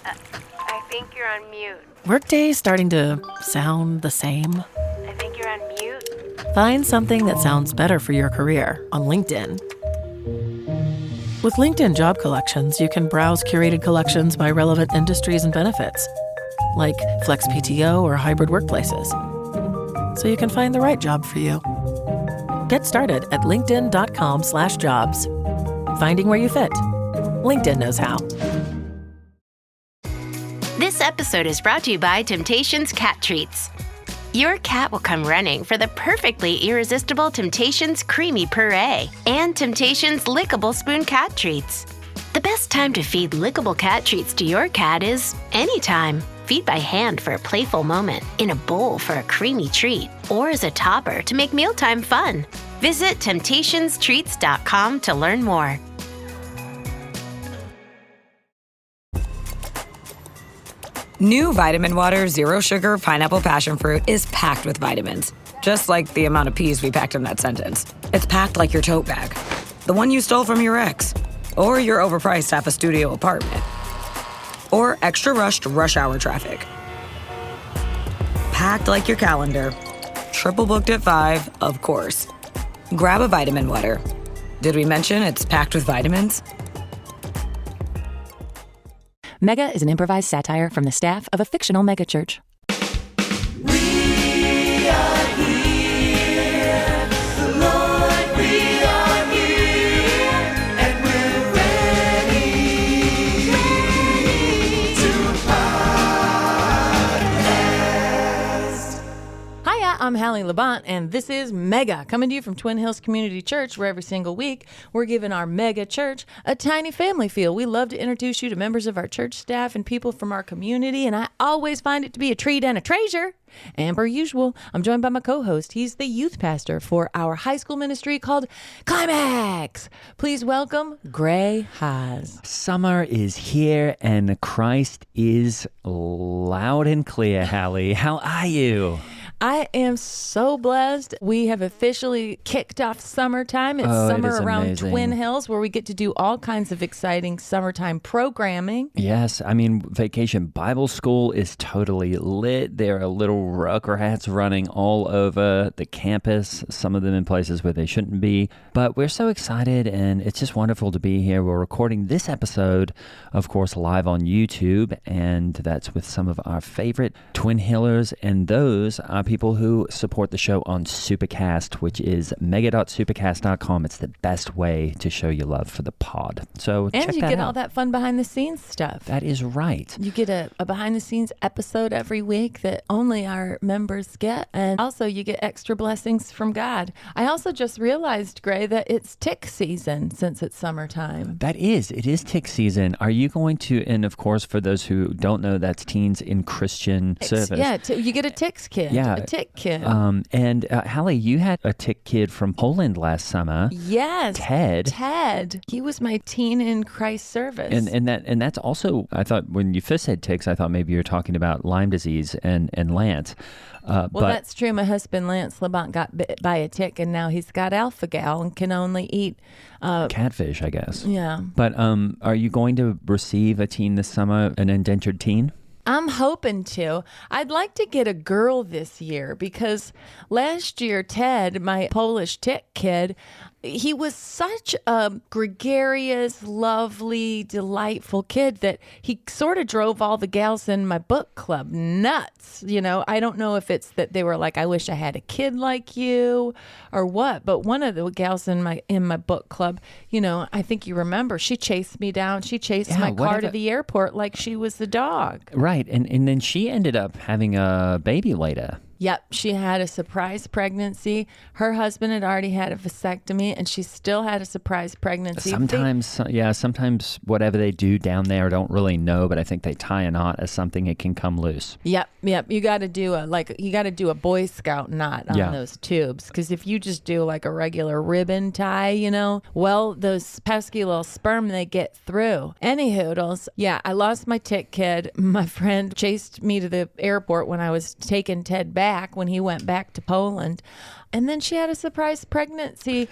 I think you're on mute. Workday starting to sound the same? I think you're on mute. Find something that sounds better for your career on LinkedIn. With LinkedIn Job Collections, you can browse curated collections by relevant industries and benefits, like flex PTO or hybrid workplaces, so you can find the right job for you. Get started at linkedin.com/jobs. Finding where you fit. LinkedIn knows how. This episode is brought to you by Temptations Cat Treats. Your cat will come running for the perfectly irresistible Temptations Creamy Puree and Temptations Lickable Spoon Cat Treats. The best time to feed lickable cat treats to your cat is anytime. Feed by hand for a playful moment, in a bowl for a creamy treat, or as a topper to make mealtime fun. Visit temptationstreats.com to learn more. New Vitamin Water Zero Sugar Pineapple Passion Fruit is packed with vitamins. Just like the amount of peas we packed in that sentence. It's packed like your tote bag. The one you stole from your ex. Or your overpriced half a studio apartment. Or extra rushed rush hour traffic. Packed like your calendar. Triple booked at 5, of course. Grab a Vitamin Water. Did we mention it's packed with vitamins? Mega is an improvised satire from the staff of a fictional megachurch. We are here, Lord, we are here, and we're ready to podcast. Hiya, I'm Halle Labont, and this is Mega, coming to you from Twin Hills Community Church, where every single week we're giving our mega church a tiny family feel. We love to introduce you to members of our church staff and people from our community, and I always find it to be a treat and a treasure. And per usual, I'm joined by my co-host. He's the youth pastor for our high school ministry called Climax. Please welcome Gray Haas. Summer is here and Christ is loud and clear, Halle. How are you? I am so blessed. We have officially kicked off summertime. It's summer around amazing. Twin Hills, where we get to do all kinds of exciting summertime programming. Yes, I mean, Vacation Bible School is totally lit. There are little Rugrats running all over the campus, some of them in places where they shouldn't be. But we're so excited, and it's just wonderful to be here. We're recording this episode, of course, live on YouTube, and that's with some of our favorite Twin Hillers, and those are people who support the show on Supercast, which is mega.supercast.com. It's the best way to show your love for the pod. So check that out. And you get all that fun behind-the-scenes stuff. That is right. You get a behind-the-scenes episode every week that only our members get. And also you get extra blessings from God. I also just realized, Gray, that it's tick season since it's summertime. It is tick season. Are you going to, and of course, for those who don't know, that's Teens in Christian Service. Yeah, you get a ticks kid. Yeah. A tick kid. And Halle, you had a tick kid from Poland last summer. Yes. Ted. He was my teen in Christ service. And that's also, I thought when you first said ticks, I thought maybe you were talking about Lyme disease and Lance. Well, that's true. My husband, Lance Labont, got bit by a tick, and now he's got alpha-gal and can only eat... catfish, I guess. Yeah. But are you going to receive a teen this summer, an indentured teen? I'm hoping to. I'd like to get a girl this year because last year, Ted, my Polish tick kid, he was such a gregarious, lovely, delightful kid that he sort of drove all the gals in my book club nuts. You know, I don't know if it's that they were like, I wish I had a kid like you or what, but one of the gals in my book club, you know, I think you remember, she chased me down. She chased my car to the airport like she was the dog. Right. And then she ended up having a baby later. Yep, she had a surprise pregnancy. Her husband had already had a vasectomy, and she still had a surprise pregnancy. Sometimes whatever they do down there, I don't really know, but I think they tie a knot as something it can come loose. Yep. You got to do a Boy Scout knot on those tubes, because if you just do like a regular ribbon tie, you know, well, those pesky little sperm, they get through. Anyhoodles, yeah, I lost my tick kid. My friend chased me to the airport when I was taking Ted back. back when he went back to Poland. And then she had a surprise pregnancy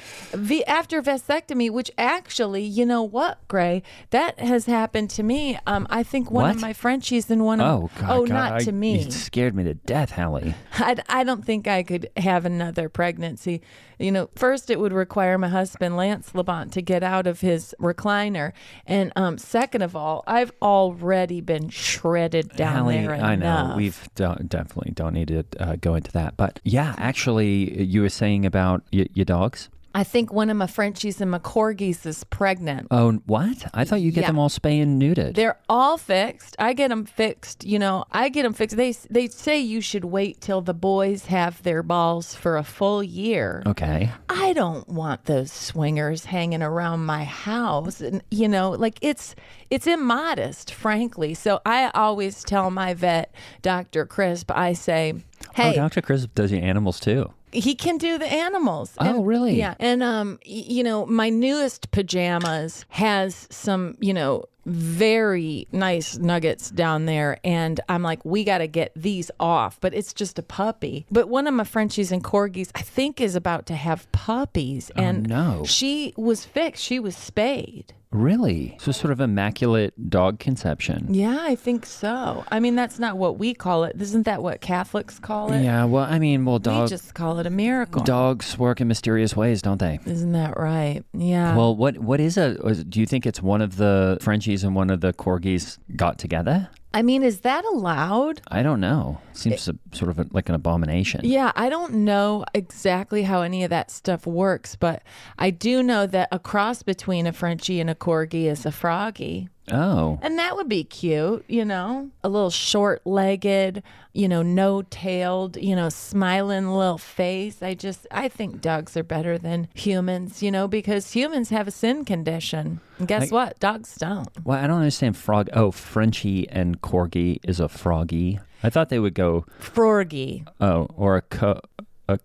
after vasectomy, which actually, you know what, Gray? That has happened to me. I think one of my Frenchies and one of... Oh, God. not to me. You scared me to death, Halle. I don't think I could have another pregnancy. You know, first it would require my husband, Lance Labont, to get out of his recliner. And second of all, I've already been shredded down Halle, there enough. I know. We've definitely don't need to go into that. But yeah, actually, you were saying about your dogs? I think one of my Frenchies and my Corgis is pregnant. Oh, what? I thought you get them all spay and neutered. They're all fixed. I get them fixed. You know, I get them fixed. They say you should wait till the boys have their balls for a full year. Okay. I don't want those swingers hanging around my house. And, you know, like it's immodest, frankly. So I always tell my vet, Dr. Crisp, I say, hey. Oh, Dr. Crisp does your animals too. He can do the animals. Oh, really? Yeah. And, you know, my newest pajamas has some, you know, very nice nuggets down there. And I'm like, we got to get these off. But it's just a puppy. But one of my Frenchies and Corgis, I think, is about to have puppies. And no. She was fixed. She was spayed. Really? So sort of immaculate dog conception. Yeah, I think so. I mean, that's not what we call it. Isn't that what Catholics call it? Yeah, well, I mean, we just call it a miracle. Dogs work in mysterious ways, don't they? Isn't that right? Yeah. Well, what is do you think it's one of the Frenchies and one of the Corgis got together? I mean, is that allowed? I don't know. Seems sort of like an abomination. Yeah, I don't know exactly how any of that stuff works, but I do know that a cross between a Frenchie and a Corgi is a Froggy. Oh. And that would be cute, you know? A little short-legged, you know, no-tailed, you know, smiling little face. I think dogs are better than humans, you know, because humans have a sin condition. And guess what? Dogs don't. Well, I don't understand frog. Oh, Frenchie and Corgi is a Froggy. I thought they would go... Froggy. Oh, or a co... A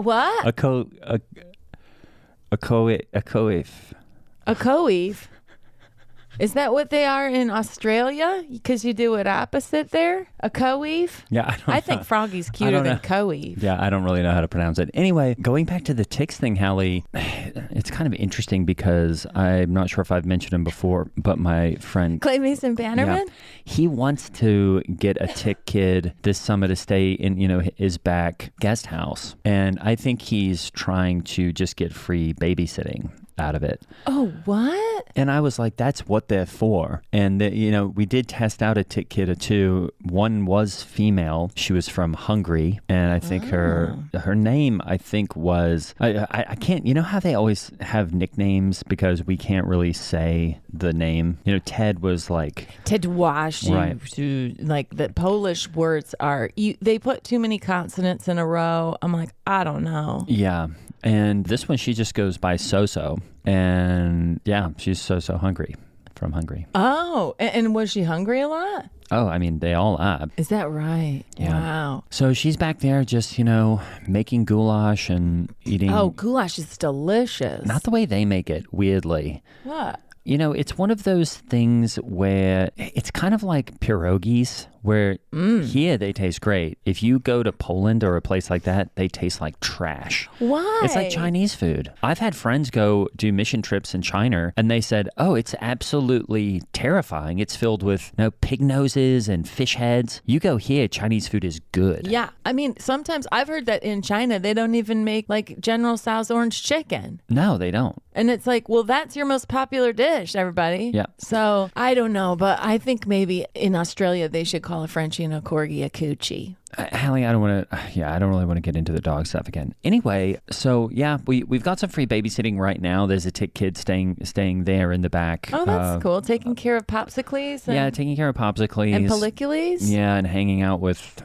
what? A coef. A coeve. Is that what they are in Australia? Because you do it opposite there? A coeve? Yeah, I think Froggy's cuter than coeve. Yeah, I don't really know how to pronounce it. Anyway, going back to the ticks thing, Halle, it's kind of interesting because I'm not sure if I've mentioned him before, but my friend... Clay Mason Bannerman? Yeah, he wants to get a tick kid this summer to stay in, you know, his back guest house. And I think he's trying to just get free babysitting out of it. Oh, what? And I was like, that's what they're for. And, you know, we did test out a tick kid or two. One was female. She was from Hungary. And I think her name, I think, was... I can't... You know how they always have nicknames because we can't really say the name? You know, Ted was like... Ted Wash. Right. Like, the Polish words are... they put too many consonants in a row. I'm like, I don't know. Yeah. And this one, she just goes by So-So. And yeah, she's So-So Hungry, from Hungary. Oh, and was she hungry a lot? Oh, I mean, they all are. Is that right? Yeah. Wow. So she's back there just, you know, making goulash and eating. Oh, goulash is delicious. Not the way they make it, weirdly. What? You know, it's one of those things where it's kind of like pierogies, where here they taste great. If you go to Poland or a place like that, they taste like trash. Why? It's like Chinese food. I've had friends go do mission trips in China, and they said, oh, it's absolutely terrifying. It's filled with pig noses and fish heads. You go here, Chinese food is good. Yeah. I mean, sometimes I've heard that in China, they don't even make like General Tso's orange chicken. No, they don't. And it's like, well, that's your most popular dish, everybody. Yeah. So I don't know, but I think maybe in Australia they should call a Frenchie and a Corgi a coochie. Halle, I don't really want to get into the dog stuff again. Anyway, so yeah, we've got some free babysitting right now. There's a tick kid staying there in the back. Oh, that's cool. Taking care of Popsicles? Yeah, taking care of Popsicles. And Pellicules? Yeah, and hanging out with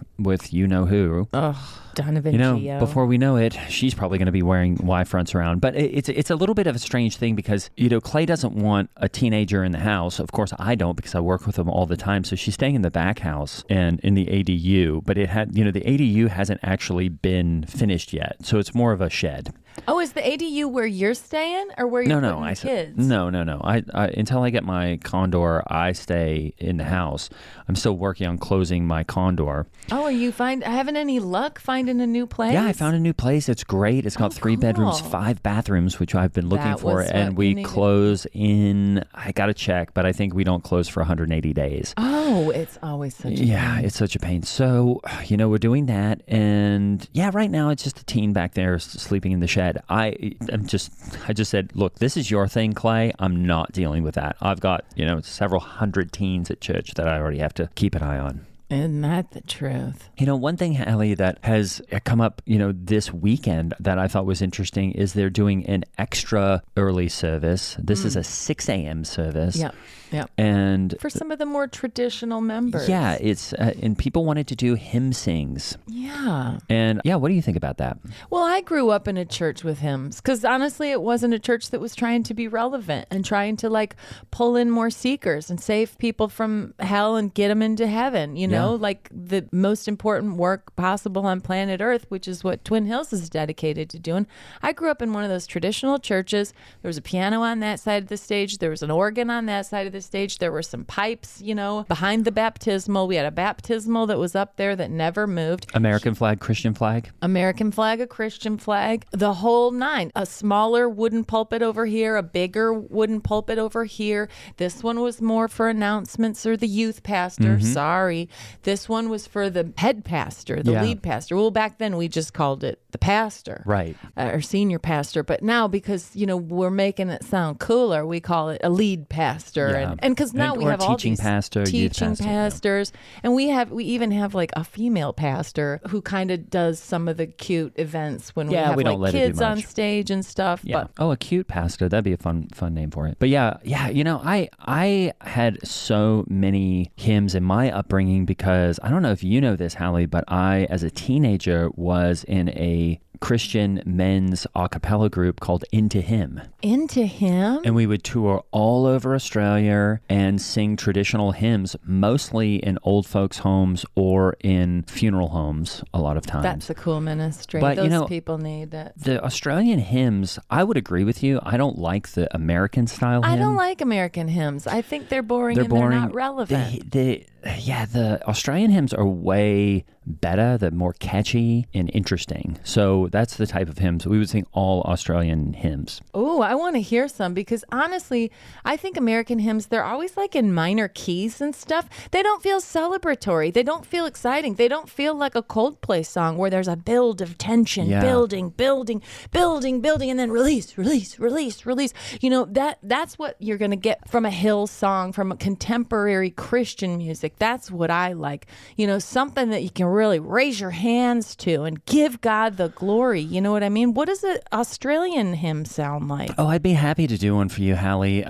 you know who. Oh, Donovan You know, Gio. before we know it, she's probably going to be wearing Y-fronts around. But it's a little bit of a strange thing because, you know, Clay doesn't want a teenager in the house. Of course, I don't because I work with him all the time. So she's staying in the back house and in the ADU. But the ADU hasn't actually been finished yet. So it's more of a shed. Oh, is the ADU where you're staying or where you're putting the kids? No. I until I get my condor, I stay in the house. I'm still working on closing my condor. Oh, are you having any luck finding a new place? Yeah, I found a new place. It's great. It's got 3 bedrooms, 5 bathrooms, which I've been looking for. And we close in, I got to check, but I think we don't close for 180 days. Oh, it's always such a pain. Yeah, it's such a pain. So, we're doing that. And yeah, right now it's just a teen back there sleeping in the shed. I just said, look, this is your thing, Clay. I'm not dealing with that. I've got, several hundred teens at church that I already have to keep an eye on. Isn't that the truth? One thing, Halle, that has come up, this weekend that I thought was interesting is they're doing an extra early service. This is a 6 a.m. service. Yep. And for some of the more traditional members. Yeah, it's and people wanted to do hymn sings. Yeah. And what do you think about that? Well, I grew up in a church with hymns because honestly, it wasn't a church that was trying to be relevant and trying to pull in more seekers and save people from hell and get them into heaven. Like the most important work possible on planet Earth, which is what Twin Hills is dedicated to doing. I grew up in one of those traditional churches. There was a piano on that side of the stage. There was an organ on that side of the stage. There were some pipes, behind the baptismal. We had a baptismal that was up there that never moved. American flag, Christian flag? American flag, a Christian flag, the whole 9. A smaller wooden pulpit over here, a bigger wooden pulpit over here. This one was more for announcements or the youth pastor. Sorry. This one was for the head pastor, the lead pastor. Well, back then we just called it the pastor. Right. Or senior pastor. But now because, we're making it sound cooler, we call it a lead pastor. Yeah. And because now we have all teaching these pastor, teaching pastors. And we even have a female pastor who kind of does some of the cute events when we have kids on stage and stuff. Yeah. But, a cute pastor. That'd be a fun name for it. But I had so many hymns in my upbringing because I don't know if you know this, Halle, but I, as a teenager, was in a Christian men's a cappella group called Into Him. Into Him? And we would tour all over Australia and sing traditional hymns, mostly in old folks' homes or in funeral homes a lot of times. That's a cool ministry. But, those people need it. The Australian hymns, I would agree with you. I don't like the American style hymn. I don't like American hymns. I think they're boring and they're not relevant. The Australian hymns are way better. They're more catchy and interesting. So that's the type of hymns. We would sing all Australian hymns. Oh, I want to hear some because honestly, I think American hymns, they're always in minor keys and stuff. They don't feel celebratory. They don't feel exciting. They don't feel like a Coldplay song where there's a build of tension, building, and then release. That's what you're going to get from a Hill song, from a contemporary Christian music. That's what I like. Something that you can really raise your hands to and give God the glory. You know what I mean? What does an Australian hymn sound like? Oh, I'd be happy to do one for you, Halle.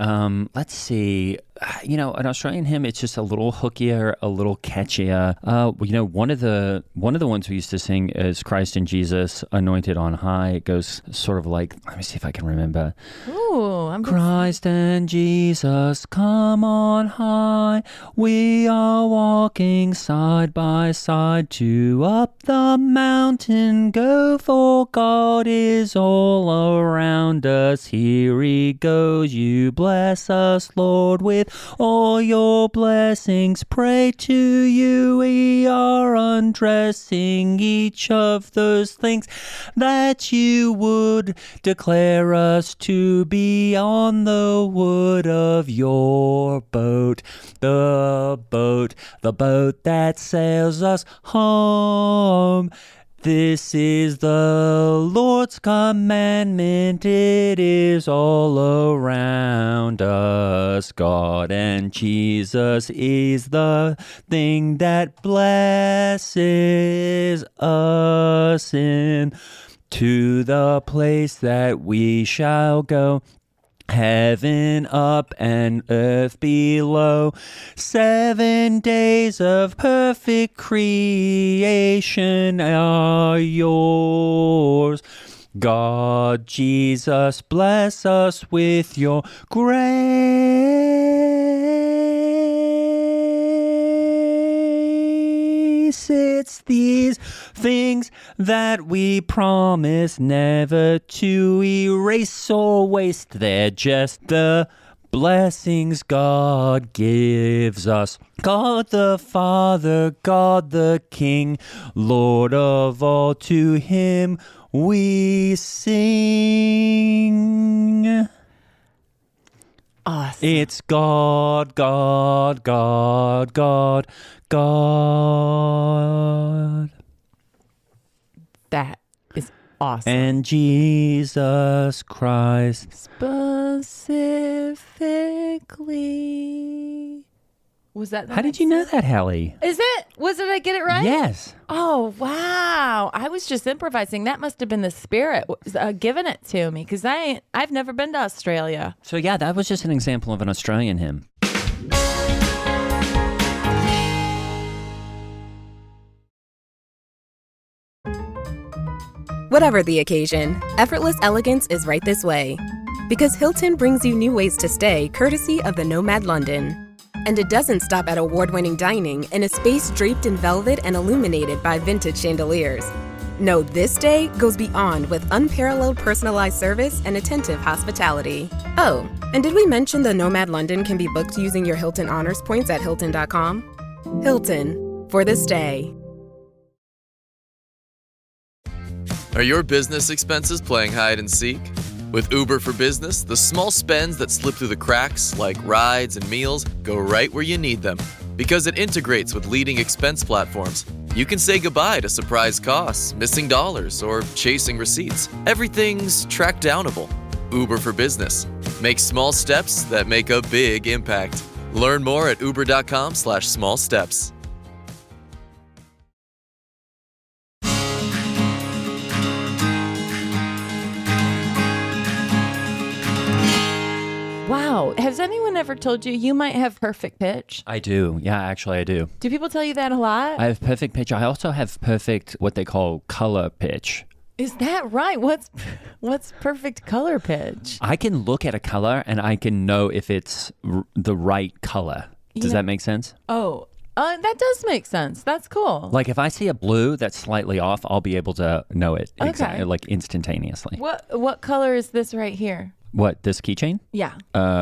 Let's see. An Australian hymn, it's just a little hookier, a little catchier. One of the ones we used to sing is Christ and Jesus, Anointed on High. It goes sort of let me see if I can remember. Ooh, Christ and Jesus, come on high. We are walking side by side to up the mountain go, for God is all around us. Here He goes. You bless us, Lord, with all your blessings. Pray to you. We are undressing each of those things that you would declare us to be on the wood of your boat. The boat that sails us home. This is the Lord's commandment. It is all around us. God and Jesus is the thing that blesses us in to the place that we shall go. Heaven up and earth below. 7 days of perfect creation are yours. God, Jesus, bless us with your grace. peace. It's these things that we promise never to erase or waste. They're just the blessings God gives us. God the Father, God the King, Lord of all, to him we sing. Awesome. It's God, God, God, God, God. That is awesome. And Jesus Christ. Specifically. Was that? How did you know that, Halle? Is it? Did I get it right? Yes. Oh, wow. I was just improvising. That must have been the spirit giving it to me because I've never been to Australia. So yeah, that was just an example of an Australian hymn. Whatever the occasion, effortless elegance is right this way. Because Hilton brings you new ways to stay courtesy of the Nomad London. And it doesn't stop at award-winning dining in a space draped in velvet and illuminated by vintage chandeliers. No, this day goes beyond with unparalleled personalized service and attentive hospitality. Oh, and did we mention the Nomad London can be booked using your Hilton Honors points at Hilton.com? Hilton, for this day. Are your business expenses playing hide and seek? With Uber for Business, the small spends that slip through the cracks, like rides and meals, go right where you need them. Because it integrates with leading expense platforms, you can say goodbye to surprise costs, missing dollars, or chasing receipts. Everything's track downable. Uber for Business. Make small steps that make a big impact. Learn more at uber.com/small steps. Wow. Has anyone ever told you might have perfect pitch? I do. Yeah, actually I do. Do people tell you that a lot? I have perfect pitch. I also have perfect, what they call color pitch. Is that right? What's perfect color pitch? I can look at a color and I can know if it's the right color. Does that make sense? Oh, that does make sense. That's cool. Like if I see a blue that's slightly off, I'll be able to know it Okay. like instantaneously. What color is this right here? What, this keychain? Yeah.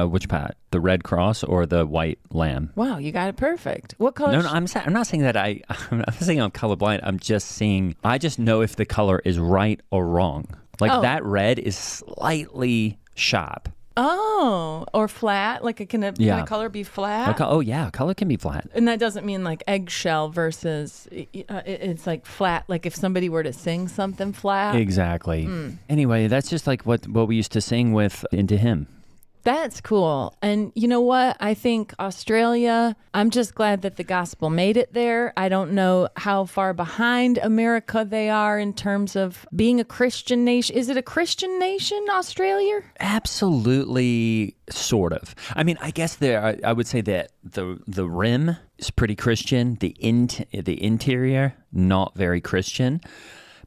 Which part? The red cross or the white lamb? Wow, you got it perfect. What color? No, I'm not saying that I'm not saying I'm colorblind. I'm just saying I just know if the color is right or wrong. Like that red is slightly sharp. Oh, or flat? Like can a color be flat? Oh yeah, color can be flat. And that doesn't mean like eggshell versus it's like flat. Like if somebody were to sing something flat. Exactly. Anyway, that's just like what we used to sing with Into Him. That's cool. And you know what? I think Australia, I'm just glad that the gospel made it there. I don't know how far behind America they are in terms of being a Christian nation. Is it a Christian nation, Australia? Absolutely, sort of. I mean, I guess I would say that the rim is pretty Christian. The interior, not very Christian.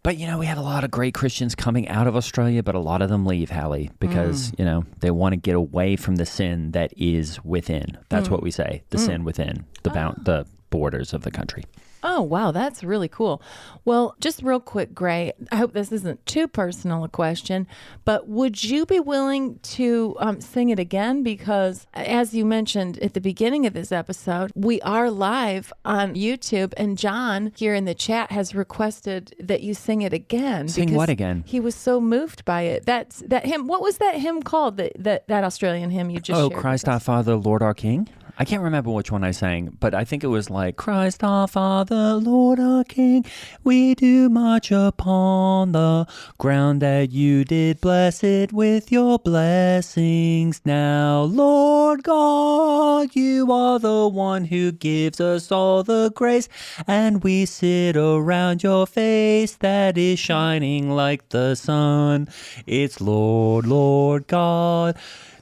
But, we have a lot of great Christians coming out of Australia, but a lot of them leave, Halle, because, they want to get away from the sin that is within. That's what we say, the sin within the borders of the country. Oh, wow. That's really cool. Well, just real quick, Gray, I hope this isn't too personal a question, but would you be willing to sing it again? Because as you mentioned at the beginning of this episode, we are live on YouTube, and John here in the chat has requested that you sing it again. Sing what again? He was so moved by it. That hymn. What was that hymn called? That Australian hymn you just shared? Oh, Christ our Father, Lord our King? I can't remember which one I sang, but I think it was like, Christ our Father, Lord our King, we do march upon the ground that you did bless it with your blessings now. Lord God, you are the one who gives us all the grace, and we sit around your face that is shining like the sun. It's Lord, Lord God,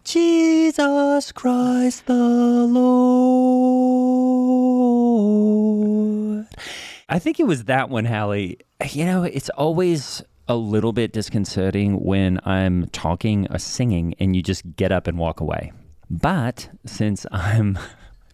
Jesus Christ the Lord. I think it was that one, Halle. It's always a little bit disconcerting when I'm talking or singing and you just get up and walk away. But since I'm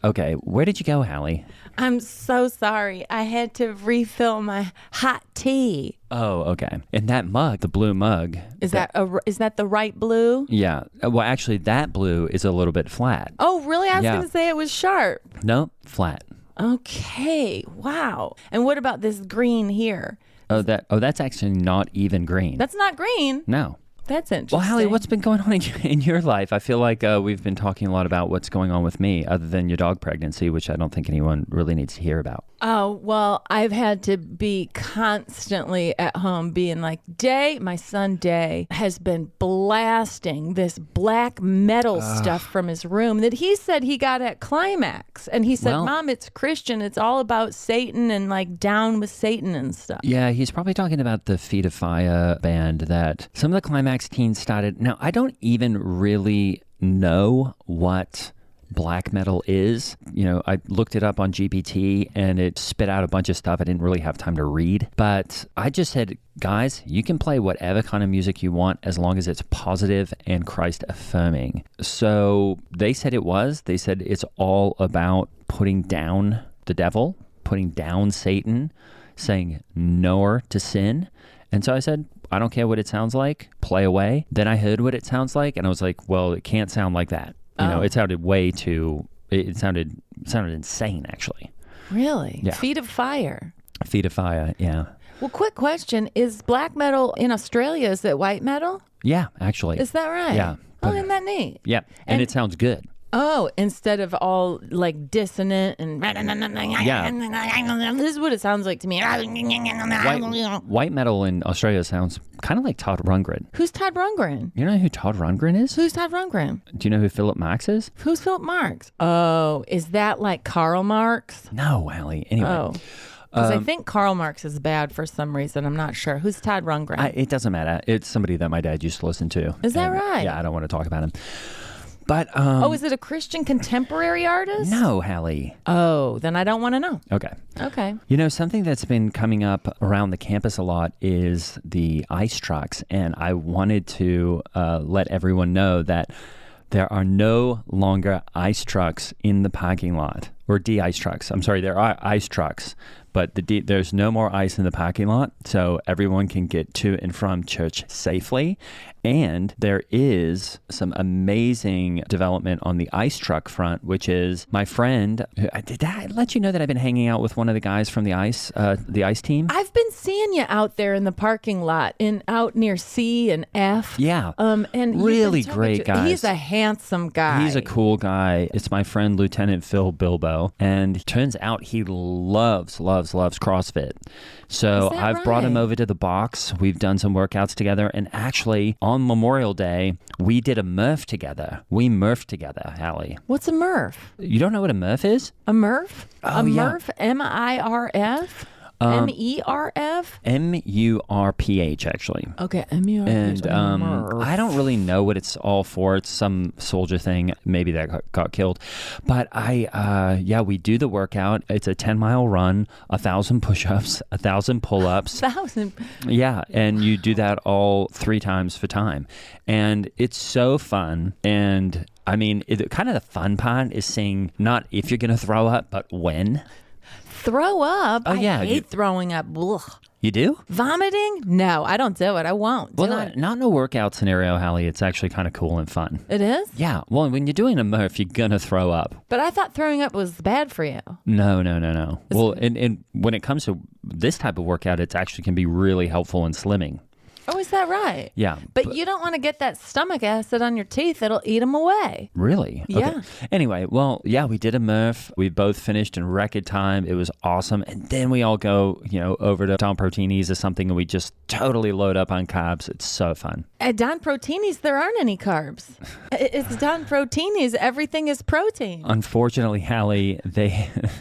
Okay, where did you go, Halle? I'm so sorry. I had to refill my hot tea. Oh, okay. And that mug, the blue mug. Is that the right blue? Yeah. Well, actually, that blue is a little bit flat. Oh, really? I was Yeah. going to say it was sharp. No, flat. Okay. Wow. And what about this green here? That's actually not even green. That's not green. No. That's interesting. Well, Halle, what's been going on in your life? I feel like we've been talking a lot about what's going on with me, other than your dog pregnancy, which I don't think anyone really needs to hear about. Oh, well, I've had to be constantly at home being like, my son Day has been blasting this black metal stuff from his room that he said he got at Climax. And he said, Mom, it's Christian. It's all about Satan and like down with Satan and stuff. Yeah, he's probably talking about the Feet of Fire band that some of the Climax teens started. Now, I don't even really know what black metal is. You know, I looked it up on GPT and it spit out a bunch of stuff I didn't really have time to read. But I just said, guys, you can play whatever kind of music you want as long as it's positive and Christ affirming. So they said it was. They said it's all about putting down the devil, putting down Satan, saying no to sin. And so I said, I don't care what it sounds like, play away. Then I heard what it sounds like and I was like, well, it can't sound like that. You know, it sounded it sounded insane, actually. Really? Yeah. Feet of Fire. Feet of Fire, yeah. Well, quick question. Is black metal in Australia, is it white metal? Yeah, actually. Is that right? Yeah. Oh, isn't that neat? Yeah, and it sounds good. Oh, instead of all like dissonant and this is what it sounds like to me. White metal in Australia sounds kind of like Todd Rundgren. Who's Todd Rundgren? You know who Todd Rundgren is? Who's Todd Rundgren? Do you know who Philip Marx is? Who's Philip Marx? Oh, is that like Karl Marx? No, Halle. Anyway. Oh. Because I think Karl Marx is bad for some reason. I'm not sure. Who's Todd Rundgren? It doesn't matter. It's somebody that my dad used to listen to. Is that right? Yeah, I don't want to talk about him. But is it a Christian contemporary artist? No, Halle. Oh, then I don't want to know. Okay. You know, something that's been coming up around the campus a lot is the ice trucks. And I wanted to let everyone know that there are no longer ice trucks in the parking lot. Or de-ice trucks. I'm sorry, there are ice trucks, but there's no more ice in the parking lot, so everyone can get to and from church safely. And there is some amazing development on the ice truck front, which is my friend. Did I let you know that I've been hanging out with one of the guys from the ice team? I've been seeing you out there in the parking lot, out near C and F. Yeah. And really great guy. He's a handsome guy. He's a cool guy. It's my friend Lieutenant Phil Bilbo, and turns out he loves CrossFit. So I've brought him over to the box. We've done some workouts together, and actually on Memorial Day, we did a Murph together. We Murphed together, Halle. What's a Murph? You don't know what a Murph is? A Murph? Oh, Murph? M-I-R-F? M-E-R-F? M-U-R-P-H, actually. Okay, M-U-R-P-H. And I don't really know what it's all for. It's some soldier thing, maybe that got killed. But we do the workout. It's a 10-mile run, 1,000 push-ups, 1,000 pull-ups. 1,000? Yeah, and you do that all 3 times for time. And it's so fun. And I mean, kind of the fun part is saying not if you're going to throw up, but when. Throw up? Oh, yeah. I hate throwing up. Ugh. You do? Vomiting? No, I don't do it. I won't do it. Not in a workout scenario, Halle. It's actually kind of cool and fun. It is? Yeah. Well, when you're doing a Murph, you're going to throw up. But I thought throwing up was bad for you. No. Well, and when it comes to this type of workout, it actually can be really helpful in slimming. Oh, is that right? Yeah. But you don't want to get that stomach acid on your teeth. It'll eat them away. Really? Yeah. Okay. Anyway, well, yeah, we did a Murph. We both finished in record time. It was awesome. And then we all go, over to Don Protini's or something, and we just totally load up on carbs. It's so fun. At Don Protini's, there aren't any carbs. It's Don Protini's. Everything is protein. Unfortunately, Halle,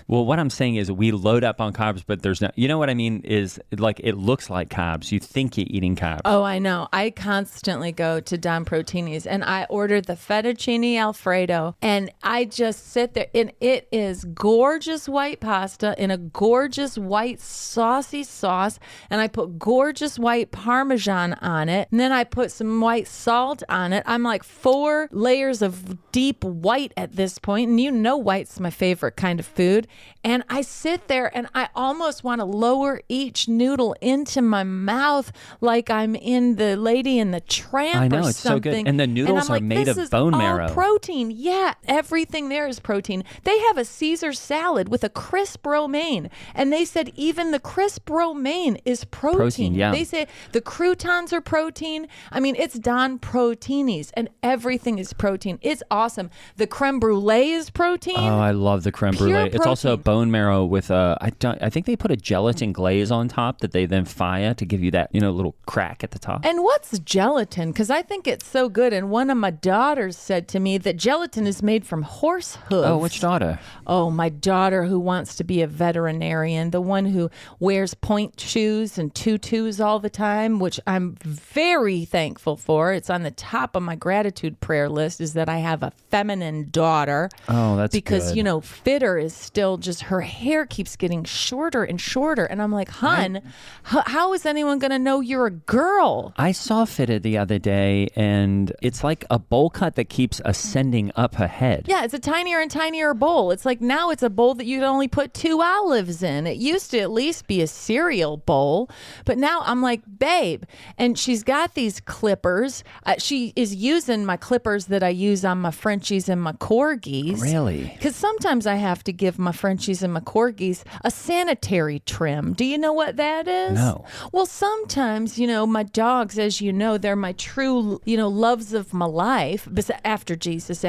well, what I'm saying is we load up on carbs, but there's no, you know what I mean? Is like, it looks like carbs. You think you're eating carbs. have. Oh, I know. I constantly go to Don Protini's and I ordered the fettuccine Alfredo and I just sit there and it is gorgeous white pasta in a gorgeous white saucy sauce and I put gorgeous white Parmesan on it and then I put some white salt on it. I'm like 4 layers of deep white at this point, and you know white's my favorite kind of food. And I sit there and I almost want to lower each noodle into my mouth like I'm in the Lady and the Tramp I know, or it's something. so good. And the noodles I'm are made this of is bone all marrow. Protein. Yeah, everything there is protein. They have a Caesar salad with a crisp romaine. And they said even the crisp romaine is protein. Yeah. They say the croutons are protein. I mean, it's Don Protini's and everything is protein. It's awesome. The creme brulee is protein. Oh, I love the creme brulee. Pure It's also protein. bone marrow with I think they put a gelatin glaze on top that they then fire to give you that, little crack at the top. And what's gelatin? Because I think it's so good. And one of my daughters said to me that gelatin is made from horse hooves. Oh, which daughter? Oh, my daughter who wants to be a veterinarian, the one who wears point shoes and tutus all the time, which I'm very thankful for. It's on the top of my gratitude prayer list is that I have a feminine daughter. Oh, that's because, good. Fitter is still just, her hair keeps getting shorter and shorter. And I'm like, hun, how is anyone going to know you're a girl? I saw Fitted the other day, and it's like a bowl cut that keeps ascending up her head. Yeah, it's a tinier and tinier bowl. It's like now it's a bowl that you can only put 2 olives in. It used to at least be a cereal bowl, but now I'm like, babe. And she's got these clippers. She is using my clippers that I use on my Frenchies and my Corgis. Really? Because sometimes I have to give my Frenchies and my Corgis a sanitary trim. Do you know what that is? No. Well, sometimes, my dogs, as you know, they're my true, loves of my life. After Jesus.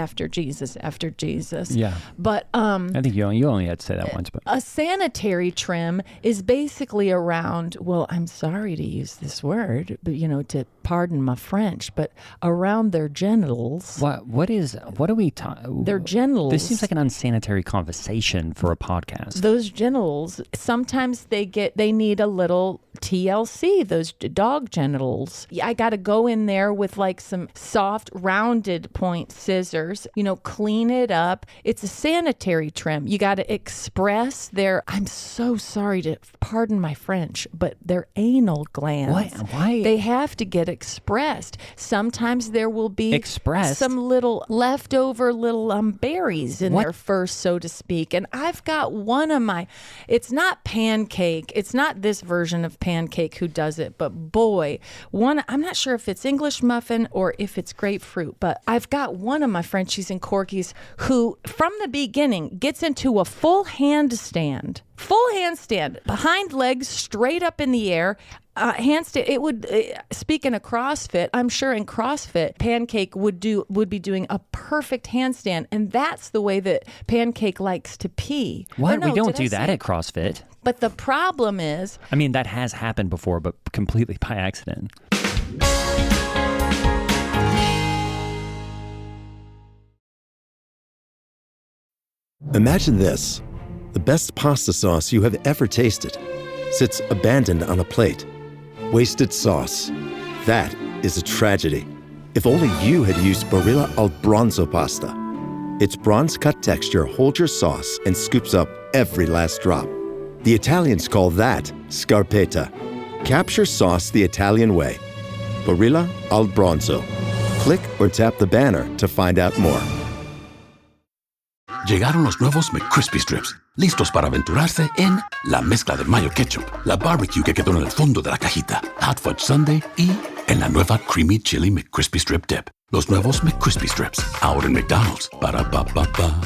Yeah. But I think you only had to say that once, but a sanitary trim is basically around, well, I'm sorry to use this word, but to pardon my French, but around their genitals. what are we talking? Their genitals. This seems like an unsanitary conversation for a podcast. Those genitals, sometimes they need a little TLC, those dog genitals. I got to go in there with like some soft rounded point scissors, clean it up. It's a sanitary trim. You got to express their, I'm so sorry to pardon my French, but their anal glands. Why? They have to get expressed. Sometimes there will be Expressed? some little leftover little berries in their fur, so to speak. And I've got one of my, it's not Pancake. It's not this version of Pancake who does it, but boy, I'm not sure if it's English muffin or if it's grapefruit, but I've got one of my Frenchies and Corgis who from the beginning gets into a full handstand, behind legs straight up in the air. Handstand. It would. Speaking of CrossFit, I'm sure in CrossFit, Pancake would be doing a perfect handstand, and that's the way that Pancake likes to pee. What? Or no, We don't did I do that say- at CrossFit. But the problem is, I mean, that has happened before, but completely by accident. Imagine this. The best pasta sauce you have ever tasted sits abandoned on a plate. Wasted sauce. That is a tragedy. If only you had used Barilla al Bronzo pasta. Its bronze-cut texture holds your sauce and scoops up every last drop. The Italians call that scarpetta. Capture sauce the Italian way. Barilla al Bronzo. Click or tap the banner to find out more. Llegaron los nuevos McCrispy Strips, listos para aventurarse en la mezcla de mayo ketchup, la barbecue que quedó en el fondo de la cajita, hot fudge sundae y en la nueva creamy chili McCrispy Strip Dip. Los nuevos McCrispy Strips, ahora en McDonald's. Ba ba ba ba.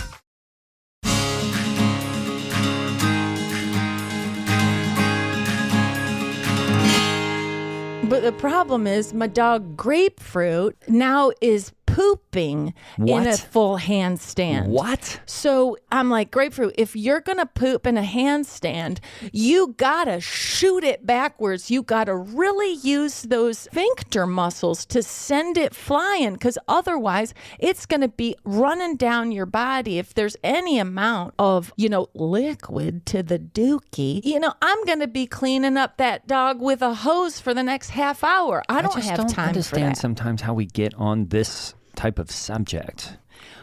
but the problem is my dog Grapefruit now is pooping in a full handstand. What? So I'm like, Grapefruit, if you're going to poop in a handstand, you got to shoot it backwards. You got to really use those sphincter muscles to send it flying, because otherwise it's going to be running down your body. If there's any amount of, liquid to the dookie, I'm going to be cleaning up that dog with a hose for the next half hour. I don't have time for that. I understand sometimes how we get on this type of subject.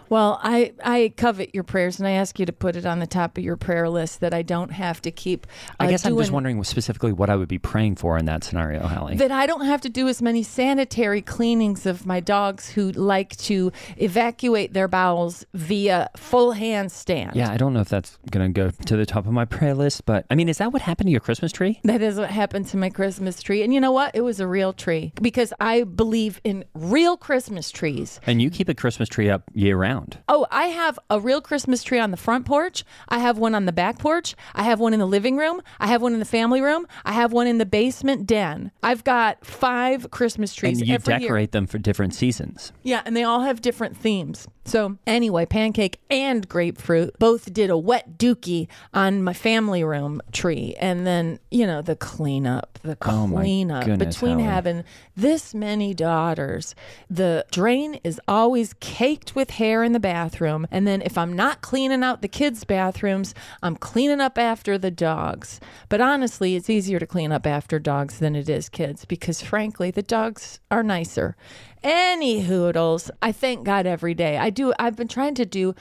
Well, I covet your prayers, and I ask you to put it on the top of your prayer list that I don't have to keep I guess I'm just wondering specifically what I would be praying for in that scenario, Halle. That I don't have to do as many sanitary cleanings of my dogs who like to evacuate their bowels via full handstand. Yeah, I don't know if that's going to go to the top of my prayer list, but I mean, is that what happened to your Christmas tree? That is what happened to my Christmas tree. And you know what? It was a real tree, because I believe in real Christmas trees. And you keep a Christmas tree up year round. Oh, I have a real Christmas tree on the front porch. I have one on the back porch. I have one in the living room. I have one in the family room. I have one in the basement den. I've got 5 Christmas trees and you every decorate year. them for different seasons. Yeah, and they all have different themes. So anyway, Pancake and Grapefruit both did a wet dookie on my family room tree. And then, the cleanup, goodness, between Halle. having this many daughters. The drain is always caked with hair in the bathroom. And then if I'm not cleaning out the kids' bathrooms, I'm cleaning up after the dogs. But honestly, it's easier to clean up after dogs than it is kids, because frankly, the dogs are nicer. Any hoodles, I thank God every day. I've been trying to do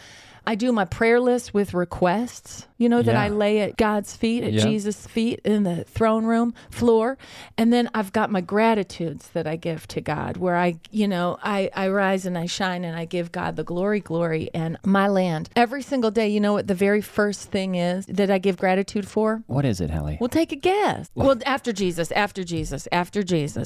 my prayer list with requests, that I lay at God's feet, at Jesus' feet in the throne room floor. And then I've got my gratitudes that I give to God, where I rise and I shine and I give God the glory, and my land. Every single day, you know what the very first thing is that I give gratitude for? What is it, Halle? Well, take a guess. Well, after Jesus.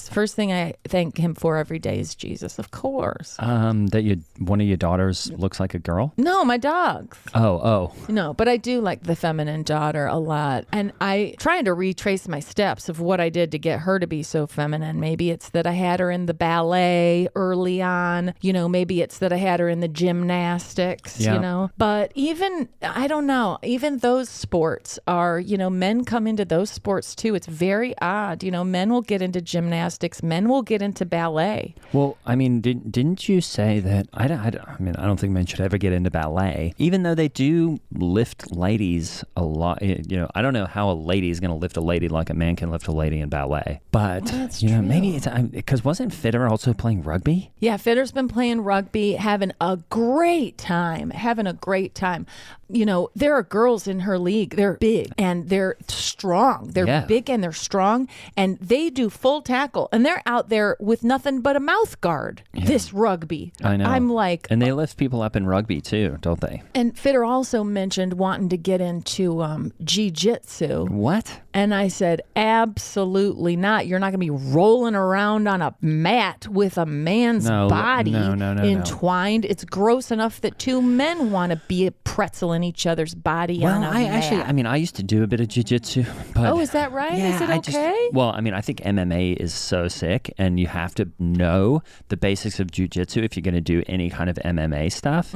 First thing I thank him for every day is Jesus, of course. That one of your daughters looks like a girl? No, my dogs. Oh. No, but I do like the feminine daughter a lot. And I trying to retrace my steps of what I did to get her to be so feminine. Maybe it's that I had her in the ballet early on. Maybe it's that I had her in the gymnastics, But I don't know, even those sports are, men come into those sports too. It's very odd. Men will get into gymnastics. Men will get into ballet. Well, I mean, didn't you say that, I don't think men should ever get into ballet, even though they do lift ladies a lot. I don't know how a lady is going to lift a lady like a man can lift a lady in ballet. But, true. maybe it's because wasn't Fitter also playing rugby? Yeah, Fitter's been playing rugby, having a great time. There are girls in her league. They're big and they're strong. They're big and they're strong, and they do full tackle, and they're out there with nothing but a mouth guard. Yeah. This rugby. I know. I'm like... And they lift people up in rugby too, don't they? And Fitter also mentioned wanting to get into jiu-jitsu. What? And I said, absolutely not. You're not going to be rolling around on a mat with a man's body entwined. No. It's gross enough that 2 men want to be a pretzel in each other's body on a mat. I used to do a bit of jiu-jitsu. But oh, is that right? Yeah, is it okay? I think MMA is so sick, and you have to know the basics of jiu-jitsu if you're going to do any kind of MMA stuff.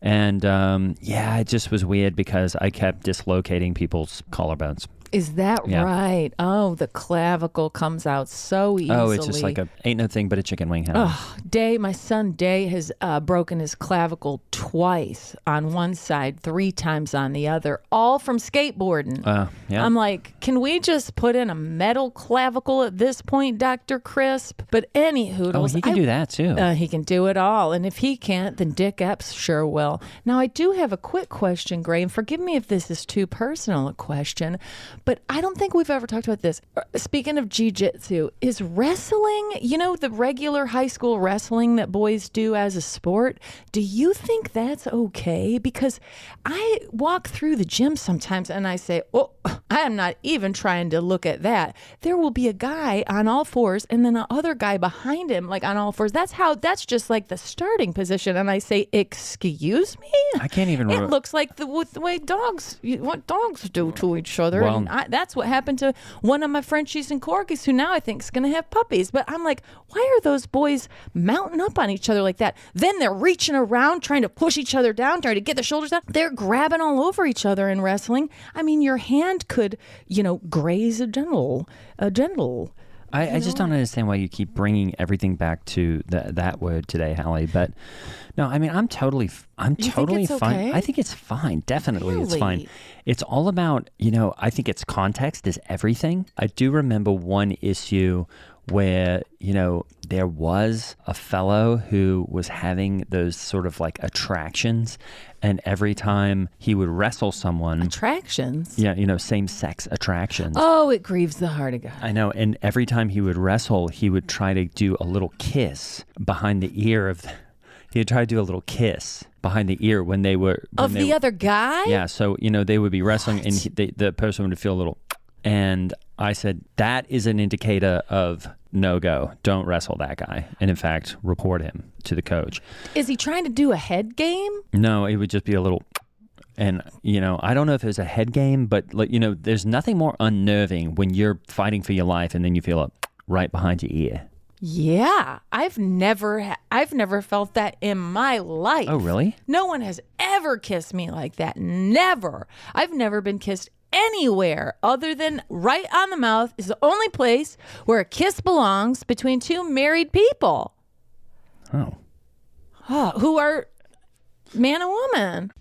And it just was weird because I kept dislocating people's collarbones. Is that right? Oh, the clavicle comes out so easily. Oh, it's just like ain't no thing but a chicken wing. My son Day has broken his clavicle twice on one side, 3 times on the other, all from skateboarding. I'm like, can we just put in a metal clavicle at this point, Dr. Crisp? But any hoodles. Oh, he can do that too. He can do it all. And if he can't, then Dick Epps sure will. Now, I do have a quick question, Gray, and forgive me if this is too personal a question, but I don't think we've ever talked about this. Speaking of jiu-jitsu, is wrestling, the regular high school wrestling that boys do as a sport, do you think that's okay? Because I walk through the gym sometimes and I say, I am not even trying to look at that. There will be a guy on all fours and then another guy behind him, like on all fours. That's just like the starting position. And I say, excuse me? I can't even It looks like the way what dogs do to each other. Well, and that's what happened to one of my Frenchies and Corgis, who now I think is going to have puppies. But I'm like, why are those boys mounting up on each other like that? Then they're reaching around, trying to push each other down, trying to get their shoulders down. They're grabbing all over each other in wrestling. I mean, your hand could, graze a gentle. I just don't understand why you keep bringing everything back to that word today, Halle. But no, I mean, I'm totally fine. Okay? I think it's fine. Definitely, it's Really? fine. It's all about, I think it's context is everything. I do remember one issue where, there was a fellow who was having those sort of like attractions, and every time he would wrestle someone... Attractions? Yeah, same-sex attractions. Oh, it grieves the heart of God. I know, and every time he would wrestle, he would try to do a little kiss behind the ear of... He'd try to do a little kiss behind the ear when they were... Other guy? Yeah, so, they would be wrestling, and the person would feel a little... And I said, that is an indicator of no-go. Don't wrestle that guy. And in fact, report him to the coach. Is he trying to do a head game? No, it would just be a little... And, I don't know if it was a head game, but, there's nothing more unnerving when you're fighting for your life and then you feel it right behind your ear. Yeah, I've never felt that in my life. Oh, really? No one has ever kissed me like that. Never. I've never been kissed anywhere other than right on the mouth is the only place where a kiss belongs between two married people. Oh. Who are man and woman.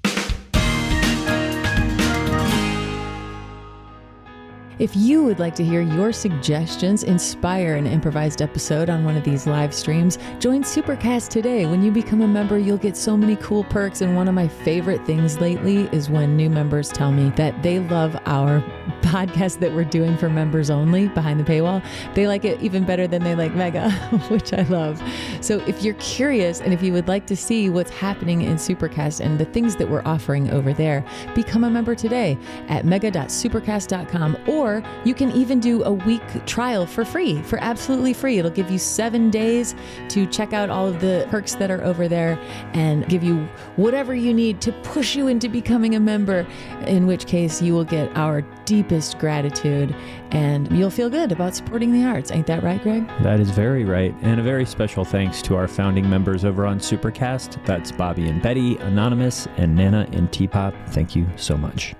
If you would like to hear your suggestions inspire an improvised episode on one of these live streams, join Supercast today. When you become a member, you'll get so many cool perks. And one of my favorite things lately is when new members tell me that they love our podcast that we're doing for members only behind the paywall. They like it even better than they like Mega, which I love. So if you're curious and if you would like to see what's happening in Supercast and the things that we're offering over there, become a member today at mega.supercast.com, or you can even do a week trial for absolutely free. It'll give you 7 days to check out all of the perks that are over there and give you whatever you need to push you into becoming a member, in which case you will get our deepest gratitude and you'll feel good about supporting the arts. Ain't that right, Greg? That is very right. And a very special thanks to our founding members over on Supercast. That's Bobby and Betty, Anonymous, and Nana and T-Pop. Thank you so much.